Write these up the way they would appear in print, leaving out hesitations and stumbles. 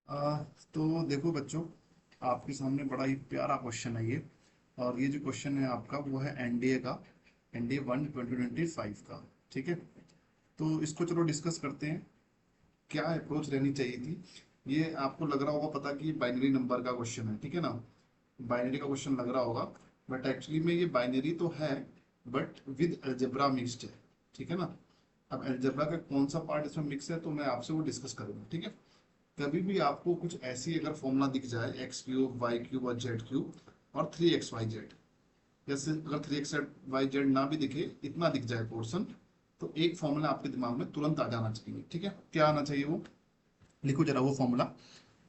आ, तो देखो बच्चों, आपके सामने बड़ा ही प्यारा क्वेश्चन है ये। और ये जो क्वेश्चन है आपका वो है एनडीए का, एनडीए 1 2025 का। ठीक है, तो इसको चलो डिस्कस करते हैं। क्या अप्रोच रहनी चाहिए थी। ये आपको लग रहा होगा पता कि बाइनरी नंबर का क्वेश्चन है, ठीक है ना। बाइनरी का क्वेश्चन लग रहा होगा, बट एक्चुअली में ये बाइनरी तो है, बट विद अलजेब्रा मिक्स्ड है। ठीक है ना। अब अलजेब्रा का कौन सा पार्ट इसमें मिक्स है तो मैं आपसे वो डिस्कस करूंगा, ठीक है। कभी भी आपको कुछ ऐसी अगर फॉर्मूला दिख जाए, एक्स क्यूब वाई क्यूब और जेड क्यूब और 3xyz, जैसे अगर 3xyz ना भी दिखे, इतना दिख जाए पोर्शन, तो एक फॉर्मूला आपके दिमाग में तुरंत आ जाना चाहिए। ठीक है, क्या आना चाहिए वो, लिखो जरा वो फॉर्मूला।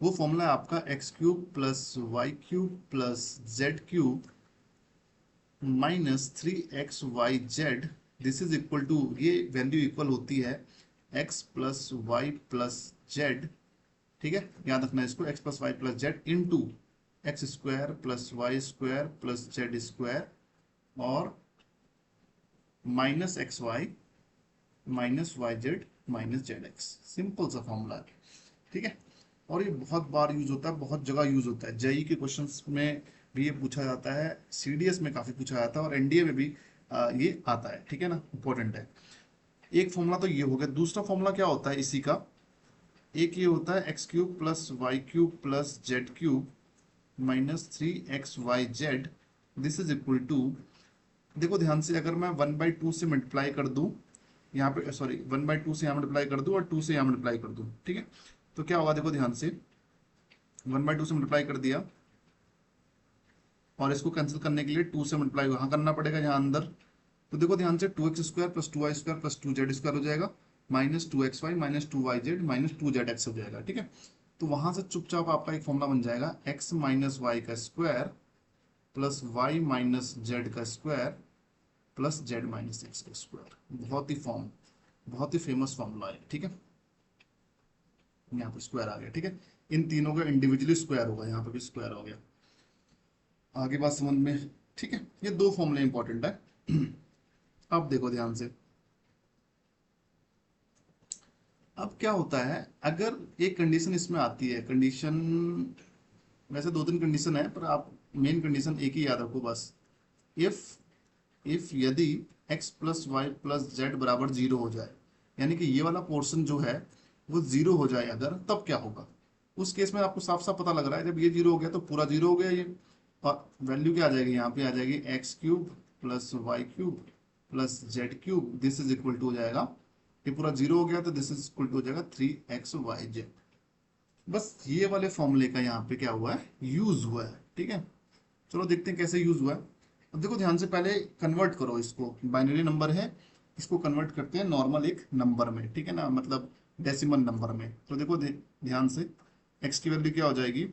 वो फॉर्मूला है आपका x cube plus y cube plus z cube minus 3xyz। This is equal to, ये वैल्यू इक्वल होती है x plus y plus z. ठीक है, याद रखना है इसको, x plus y plus z into x square plus y square plus z square और minus x y minus y z minus z x. Simple सा फॉर्मूला है, ठीक है। और ये बहुत बार यूज होता है, बहुत जगह यूज होता है। जेई के क्वेश्चंस में भी ये पूछा जाता है, सीडीएस में काफी पूछा जाता है और एनडीए में भी ये आता है, ठीक है ना, इंपॉर्टेंट है। एक फॉर्मूला तो ये हो गया। दूसरा फॉर्मूला क्या होता है इसी का, एक ये होता है x cube plus y cube plus z cube minus 3xyz। This is equal to, देखो ध्यान से, अगर मैं 1/2 से मल्टीप्लाई कर दूं, यहाँ पे सॉरी 1/2 से यहाँ मल्टीप्लाई कर दूं और 2 से यहाँ मल्टीप्लाई कर दूं, ठीक है, तो क्या होगा, देखो ध्यान से, 1/2 से मल्टीप्लाई कर दिया और इसको कैंसिल करने के लिए 2 से मल्टीप्लाई वहां करना पड़ेगा यहाँ अंदर। तो देखो ध्यान से, 2x² plus 2y² plus 2z² हो जाएगा, minus 2xy minus 2yz minus 2zx हो जाएगा, ठीक है। तो वहां से चुपचाप आपका एक फॉर्मूला बन जाएगा, x माइनस वाई का square plus y minus z का square plus z minus x का स्क्वायर। बहुत ही फेमस फॉर्मूला है, ठीक है। यहाँ पे स्क्वायर आ गया, ठीक है। इन तीनों का इंडिविजुअली स्क्वायर होगा, यहाँ पे भी स्क्वायर हो गया। आगे बात समझ में, ठीक है। ये दो फॉर्मूले इंपॉर्टेंट है। अब देखो ध्यान से, अब क्या होता है, अगर एक कंडीशन इसमें आती है, कंडीशन वैसे दो तीन कंडीशन है पर आप मेन कंडीशन एक ही याद रखो बस। इफ इफ यदि x plus y plus z बराबर जीरो हो जाए, यानी कि ये वाला पोर्शन जो है वो जीरो हो जाए अगर, तब क्या होगा। उस केस में आपको साफ साफ पता लग रहा है, जब ये जीरो हो गया तो पूरा जीरो हो गया ये। और वैल्यू क्या आ जाएगी, यहाँ पे आ जाएगी x cube plus y cube plus z cube. This is equal to हो जाएगा, ये पूरा जीरो हो गया तो दिस इज इक्वल टू हो जाएगा 3xyz। बस ये वाले फॉर्मूले का यहाँ पे क्या हुआ है, यूज हुआ है, ठीक है। चलो देखते हैं कैसे यूज हुआ है। अब देखो ध्यान से, पहले कन्वर्ट करो इसको, बाइनरी नंबर है, इसको कन्वर्ट करते हैं नॉर्मल एक नंबर में, ठीक है ना, मतलब डेसिमल नंबर में। तो देखो ध्यान से, x की वैल्यू क्या हो जाएगी,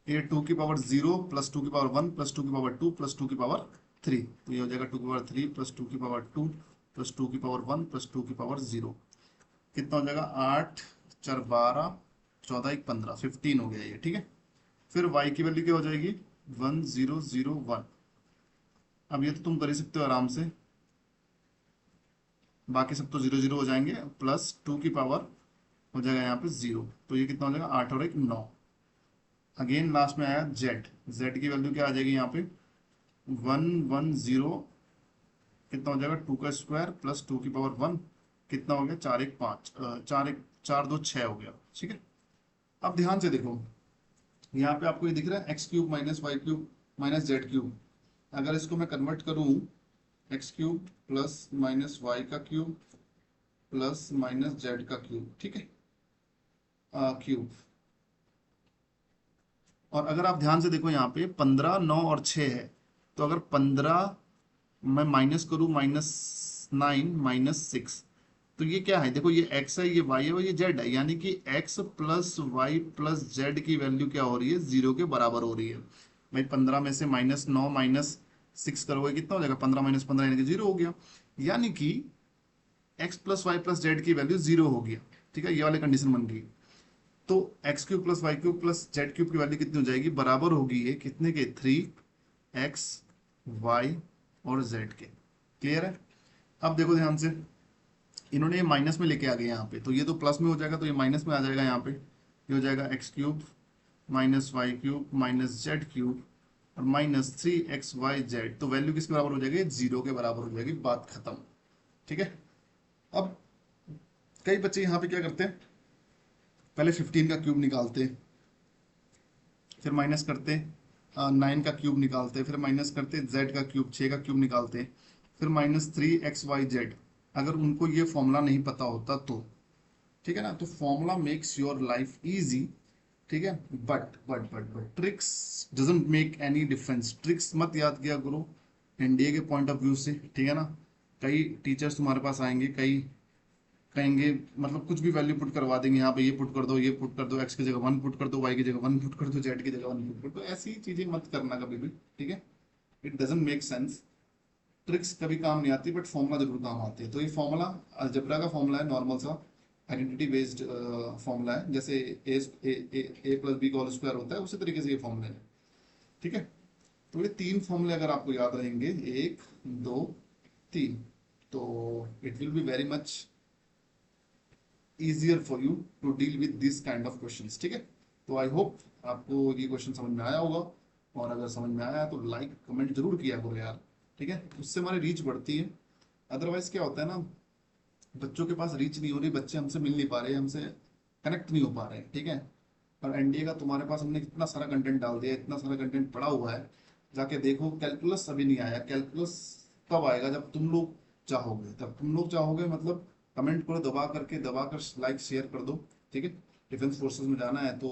ये 2 की पावर 0 प्लस 2 की पावर 1 प्लस 2 की पावर 2 प्लस 2 की पावर 3। तो ये हो जाएगा 2 की पावर 3 प्लस 2 की पावर 2 प्लस 2 की पावर 1 प्लस 2 की पावर 0। कितना हो जाएगा, 8 4 12 14 1 15, 15 हो गया ये, ठीक है। फिर y की वैल्यू क्या हो जाएगी, 1001। अब ये तो तुम कर ही सकते हो आराम से, बाकी सब तो जीरो जीरो हो जाएंगे, प्लस 2 की पावर हो जाएगा यहाँ पे 0। तो ये कितना हो जाएगा, 8 और 1 9। अगेन लास्ट में आया z, z की वैल्यू क्या आ जाएगी यहाँ पे, 110। कितना हो जाएगा, 2 का स्क्वायर प्लस 2 की पावर 1, कितना हो गया, 4 1 5, 4 1 4 2 6 हो गया, ठीक है। अब ध्यान से देखो, यहाँ पे आपको ये दिख रहा है x cube minus y cube minus z cube. अगर इसको मैं कन्वर्ट करूँ, x cube plus minus y का क्यूब प्लस माइनस जेड का क्यूब, ठीक है, क्यूब। और अगर आप ध्यान से देखो यहाँ पे 15 9 और 6 है, तो अगर 15 मैं माइनस करूँ, -9 -6, तो ये क्या है, देखो ये x है, ये y है और ये z है, यानी कि x plus y plus z की वैल्यू क्या हो रही है, 0 के बराबर हो रही है। भाई 15 में से -9 -6 करोगे, कितना हो जाएगा, 15 -15 यानी कि 0 हो गया। यानी कि x plus y plus z की वैल्यू 0 हो गया, ठीक है, ये वाली कंडीशन बन गई। तो x cube plus y cube plus z cube की वैल्यू कितनी हो जाएगी, बराबर होगी ये कितने के, 3x वाई और जेड के। क्लियर है। अब देखो ध्यान से, इन्होंने ये माइनस में लेके आ गए यहाँ पे, तो ये तो प्लस में हो जाएगा, तो ये माइनस में आ जाएगा यहाँ पे। ये हो जाएगा x cube minus y cube minus z cube और माइनस 3xyz। तो वैल्यू किसके बराबर हो जाएगी? 0 के बराबर हो जाएगी, बात खत्म। ठीक है। अब कई बच्चे यहाँ पे क्या करते हैं, पहले 15 का क्यूब निकालते, फिर माइनस करते, 9 का क्यूब निकालते, फिर माइनस करते z का क्यूब, 6 का क्यूब निकालते, फिर माइनस 3xyz। अगर उनको ये फॉर्मूला नहीं पता होता तो, ठीक है ना, तो formula makes your life easy. ठीक है, but tricks doesn't make any difference. Tricks मत याद किया करो एनडीए के पॉइंट ऑफ व्यू से, ठीक है ना। कई टीचर्स तुम्हारे पास आएंगे, कई कहेंगे मतलब कुछ भी वैल्यू पुट करवा देंगे, यहाँ पे ये पुट कर दो, ये पुट कर दो, एक्स की जगह 1 पुट कर दो, वाई की जगह 1 पुट कर दो, जेड की जगह 1 पुट कर दो। ऐसी चीजें मत करना कभी भी, ठीक है। It doesn't make sense. Tricks कभी काम नहीं आती, बट फॉर्मूला जरूर काम आती है। तो ये फॉर्मूला अलजेब्रा का फॉर्मूला है, नॉर्मल सा आइडेंटिटी बेस्ड फॉर्मूला है, जैसे ए प्लस बी का होल स्क्वायर होता है, उसी तरीके से ये फॉर्मूला है। ठीक है, तो ये 3 फॉर्मूले अगर आपको याद रहेंगे, 1 2 3, तो it will be very much easier for you to deal with this kind of questions। ठीक है, तो आई होप आपको ये क्वेश्चन समझ में आया होगा, और अगर समझ में आया तो लाइक कमेंट जरूर किया करो यार, ठीक है, उससे हमारी रीच बढ़ती है। अदरवाइज क्या होता है ना, बच्चों के पास रीच नहीं हो रही, बच्चे हमसे मिल नहीं पा रहे, हमसे कनेक्ट नहीं हो पा रहे, ठीक है। और एनडीए का तुम्हारे पास हमने इतना सारा कंटेंट डाल दिया, इतना सारा कंटेंट पड़ा हुआ है, जाके देखो। कैलकुलस अभी नहीं आया, कैलकुलस तब आएगा जब तुम लोग चाहोगे, तब तुम लोग चाहोगे मतलब कमेंट करो, दबा कर लाइक शेयर कर दो, ठीक है। डिफेंस फोर्सेस में जाना है तो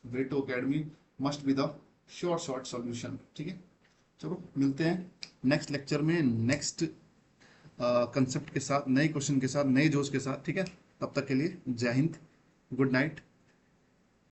veto academy must be the short solution, ठीक है। चलो मिलते हैं नेक्स्ट लेक्चर में, नेक्स्ट कंसेप्ट के साथ, नए क्वेश्चन के साथ, नए जोश के साथ, ठीक है। तब तक के लिए जय हिंद, गुड नाइट।